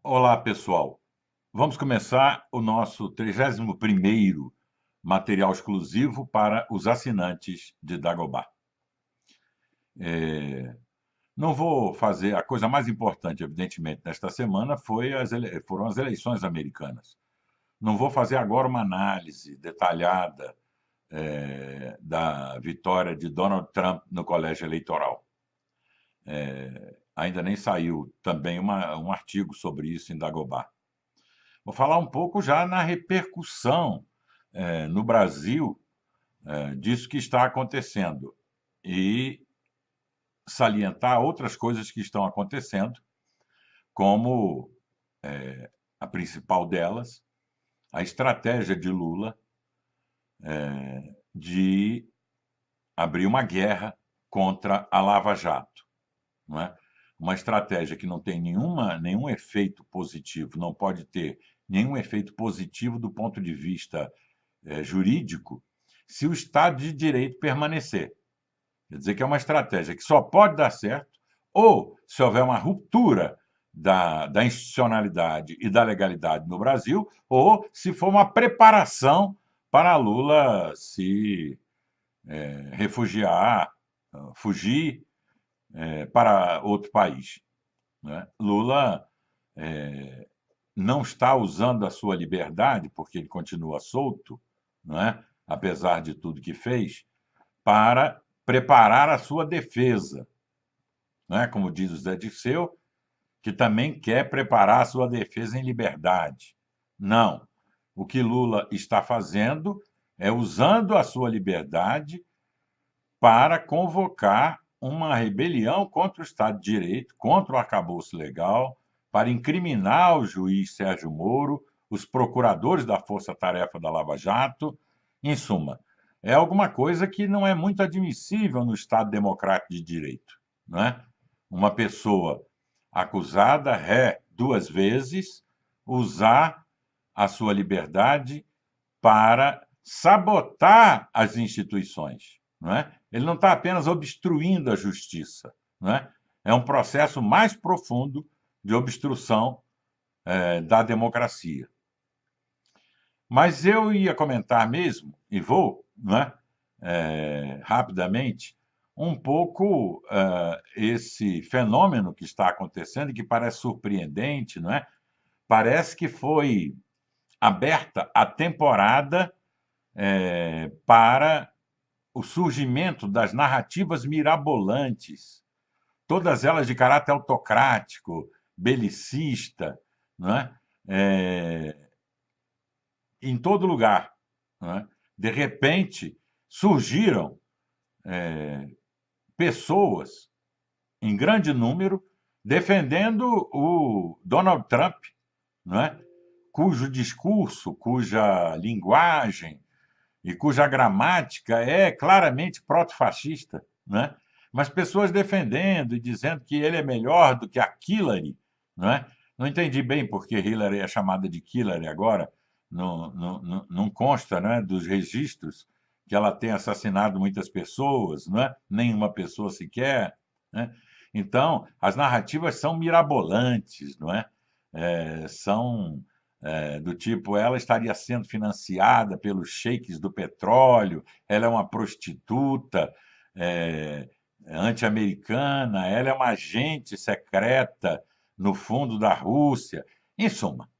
Olá, pessoal. Vamos começar o nosso 31º material exclusivo para os assinantes de Dagobah. Não vou fazer... A coisa mais importante, evidentemente, nesta semana foram as eleições americanas. Não vou fazer agora uma análise detalhada da vitória de Donald Trump no colégio eleitoral. Ainda nem saiu também um artigo sobre isso em Dagobah. Vou falar um pouco já na repercussão no Brasil disso que está acontecendo e salientar outras coisas que estão acontecendo, como a principal delas, a estratégia de Lula de abrir uma guerra contra a Lava Jato, não é? Uma estratégia que não tem nenhum efeito positivo, não pode ter nenhum efeito positivo do ponto de vista jurídico, se o Estado de Direito permanecer. Quer dizer que é uma estratégia que só pode dar certo ou se houver uma ruptura da institucionalidade e da legalidade no Brasil, ou se for uma preparação para Lula se refugiar, fugir para outro país, né? Lula não está usando a sua liberdade, porque ele continua solto, não é? Apesar de tudo que fez, para preparar a sua defesa, não é? Como diz o Zé Dirceu, que também quer preparar a sua defesa em liberdade. Não. O que Lula está fazendo é usando a sua liberdade para convocar uma rebelião contra o Estado de Direito, contra o arcabouço legal, para incriminar o juiz Sérgio Moro, os procuradores da Força Tarefa da Lava Jato. Em suma, é alguma coisa que não é muito admissível no Estado democrático de direito, não é? Uma pessoa acusada, ré, duas vezes, usar a sua liberdade para sabotar as instituições, não é? Ele não está apenas obstruindo a justiça, não é? É um processo mais profundo de obstrução da democracia. Mas eu ia comentar mesmo, e vou, não é? Rapidamente, um pouco esse fenômeno que está acontecendo e que parece surpreendente, não é? Parece que foi aberta a temporada para o surgimento das narrativas mirabolantes, todas elas de caráter autocrático, belicista, não é? Em todo lugar, não é? De repente, surgiram pessoas, em grande número, defendendo o Donald Trump, não é? Cujo discurso, cuja linguagem e cuja gramática é claramente proto-fascista, né? Mas pessoas defendendo e dizendo que ele é melhor do que a Hillary, não é? Não entendi bem porque Hillary é chamada de Hillary agora, não consta, né, dos registros que ela tem assassinado muitas pessoas, não é? Nenhuma pessoa sequer, né? Então, as narrativas são mirabolantes, não é? São do tipo, ela estaria sendo financiada pelos sheiks do petróleo, ela é uma prostituta anti-americana, ela é uma agente secreta no fundo da Rússia, em suma.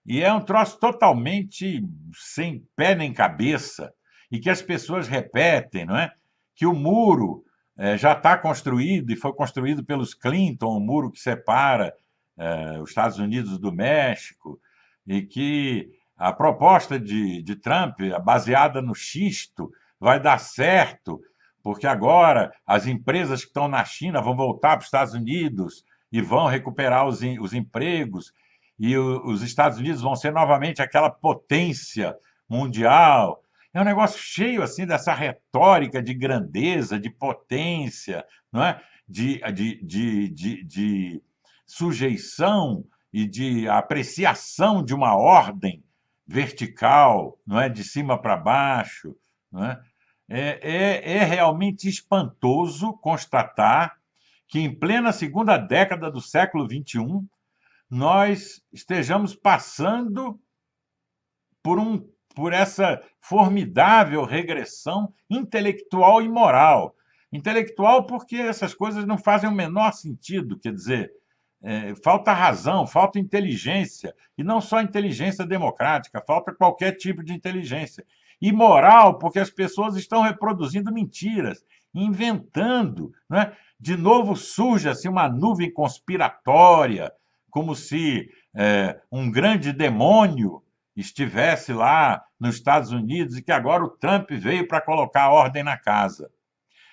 E é um troço totalmente sem pé nem cabeça, e que as pessoas repetem, não é? Que o muro já está construído e foi construído pelos Clinton, o muro que separa os Estados Unidos do México, e que a proposta de Trump, baseada no xisto, vai dar certo, porque agora as empresas que estão na China vão voltar para os Estados Unidos e vão recuperar os empregos, e os Estados Unidos vão ser novamente aquela potência mundial. É um negócio cheio assim dessa retórica de grandeza, de potência, não é? De sujeição e de apreciação de uma ordem vertical, não é? De cima para baixo, não é? É realmente espantoso constatar que, em plena segunda década do século XXI, nós estejamos passando por, por essa formidável regressão intelectual e moral. Intelectual porque essas coisas não fazem o menor sentido, quer dizer, falta razão, falta inteligência, e não só inteligência democrática, falta qualquer tipo de inteligência. E moral, porque as pessoas estão reproduzindo mentiras, inventando. Né? De novo surge-se uma nuvem conspiratória, como se um grande demônio estivesse lá nos Estados Unidos e que agora o Trump veio para colocar ordem na casa.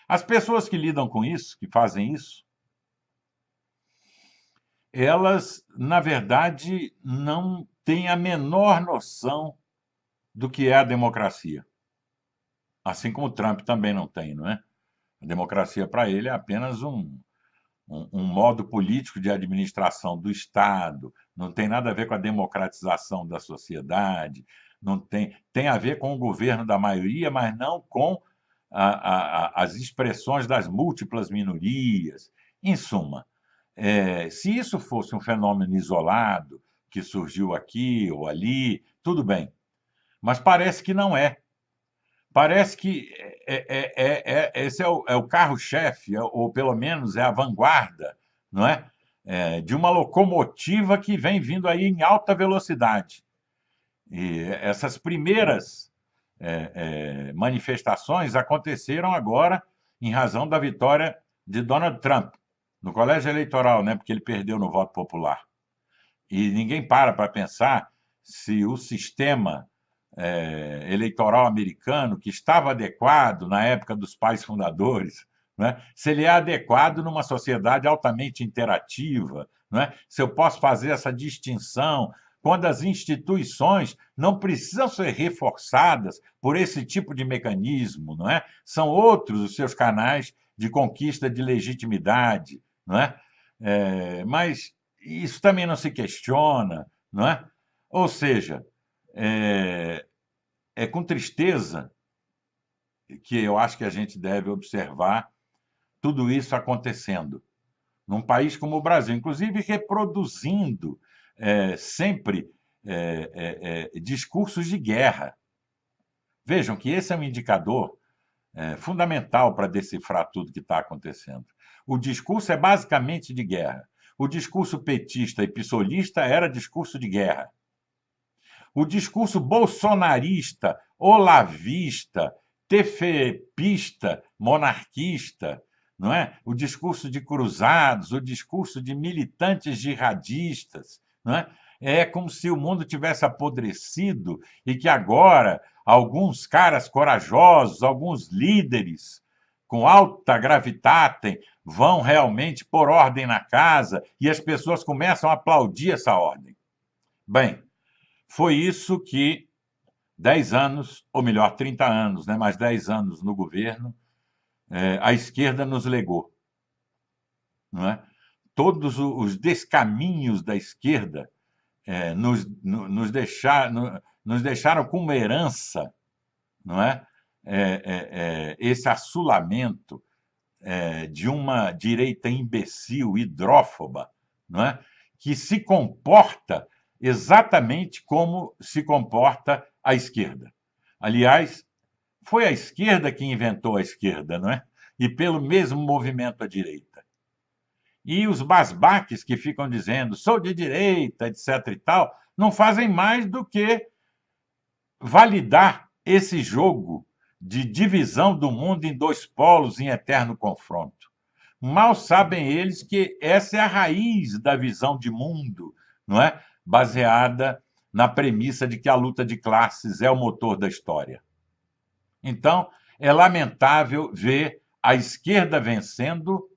As pessoas que lidam com isso, que fazem isso, elas, na verdade, não têm a menor noção do que é a democracia. Assim como o Trump também não tem, não é? A democracia para ele é apenas um modo político de administração do Estado, não tem nada a ver com a democratização da sociedade, não tem a ver com o governo da maioria, mas não com as expressões das múltiplas minorias. Em suma, se isso fosse um fenômeno isolado, que surgiu aqui ou ali, tudo bem. Mas parece que não é. Parece que esse é o carro-chefe, ou pelo menos é a vanguarda, não é? De uma locomotiva que vem vindo aí em alta velocidade. E essas primeiras manifestações aconteceram agora em razão da vitória de Donald Trump no colégio eleitoral, né? Porque ele perdeu no voto popular. E ninguém para pensar se o sistema eleitoral americano, que estava adequado na época dos pais fundadores, né? Se ele é adequado numa sociedade altamente interativa, né? Se eu posso fazer essa distinção quando as instituições não precisam ser reforçadas por esse tipo de mecanismo, não é? São outros os seus canais de conquista de legitimidade, não é? Mas isso também não se questiona, não é? Ou seja, é com tristeza que eu acho que a gente deve observar tudo isso acontecendo num país como o Brasil, inclusive reproduzindo sempre discursos de guerra. Vejam que esse é um indicador fundamental para decifrar tudo que está acontecendo. O discurso é basicamente de guerra. O discurso petista e pissolista era discurso de guerra. O discurso bolsonarista, olavista, tefepista, monarquista, não é? O discurso de cruzados, o discurso de militantes jihadistas, não é? É como se o mundo tivesse apodrecido e que agora alguns caras corajosos, alguns líderes com alta gravitate vão realmente pôr ordem na casa e as pessoas começam a aplaudir essa ordem. Bem, foi isso que 10 anos, ou melhor, 30 anos, né, mais 10 anos no governo, a esquerda nos legou. Não é? Todos os descaminhos da esquerda nos deixaram como herança, não é? Esse assolamento de uma direita imbecil, hidrófoba, não é? Que se comporta exatamente como se comporta a esquerda. Aliás, foi a esquerda que inventou a esquerda, não é? E pelo mesmo movimento à direita. E os basbaques que ficam dizendo sou de direita, etc. e tal, não fazem mais do que validar esse jogo de divisão do mundo em dois polos em eterno confronto. Mal sabem eles que essa é a raiz da visão de mundo, não é? Baseada na premissa de que a luta de classes é o motor da história. Então, é lamentável ver a esquerda vencendo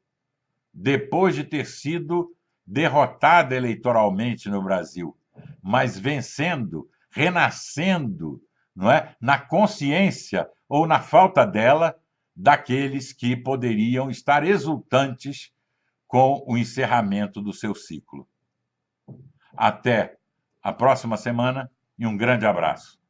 depois de ter sido derrotada eleitoralmente no Brasil, mas vencendo, renascendo, não é? Na consciência ou na falta dela daqueles que poderiam estar exultantes com o encerramento do seu ciclo. Até a próxima semana e um grande abraço.